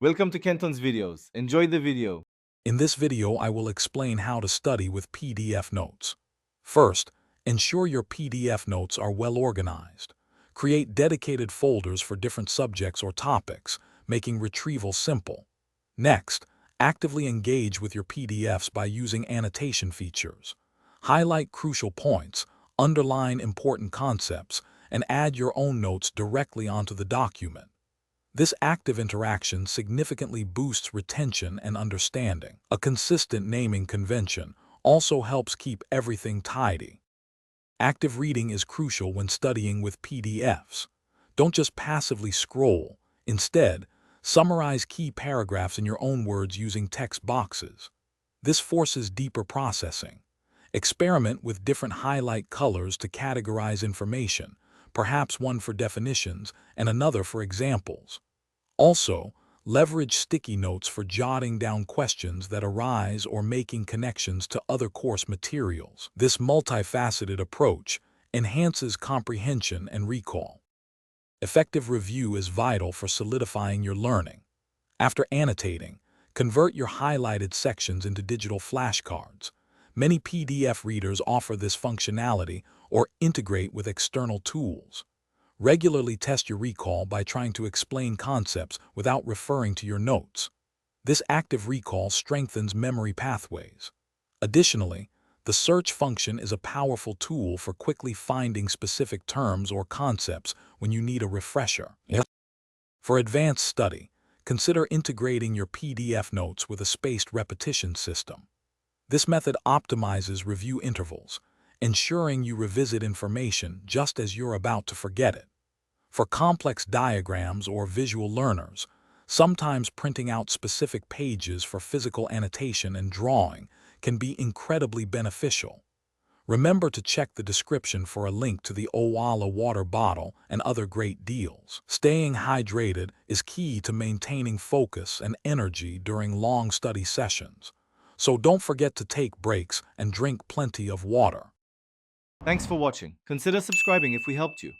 Welcome to Kenton's videos. Enjoy the video. In this video, I will explain how to study with PDF notes. First, ensure your PDF notes are well organized. Create dedicated folders for different subjects or topics, making retrieval simple. Next, actively engage with your PDFs by using annotation features. Highlight crucial points, underline important concepts, and add your own notes directly onto the document. This active interaction significantly boosts retention and understanding. A consistent naming convention also helps keep everything tidy. Active reading is crucial when studying with PDFs. Don't just passively scroll. Instead, summarize key paragraphs in your own words using text boxes. This forces deeper processing. Experiment with different highlight colors to categorize information, perhaps one for definitions and another for examples. Also, leverage sticky notes for jotting down questions that arise or making connections to other course materials. This multifaceted approach enhances comprehension and recall. Effective review is vital for solidifying your learning. After annotating, convert your highlighted sections into digital flashcards. Many PDF readers offer this functionality or integrate with external tools. Regularly test your recall by trying to explain concepts without referring to your notes. This active recall strengthens memory pathways. Additionally, the search function is a powerful tool for quickly finding specific terms or concepts when you need a refresher. For advanced study, consider integrating your PDF notes with a spaced repetition system. This method optimizes review intervals, ensuring you revisit information just as you're about to forget it. For complex diagrams or visual learners, sometimes printing out specific pages for physical annotation and drawing can be incredibly beneficial. Remember to check the description for a link to the Owala water bottle and other great deals. Staying hydrated is key to maintaining focus and energy during long study sessions. So don't forget to take breaks and drink plenty of water. Thanks for watching. Consider subscribing if we helped you.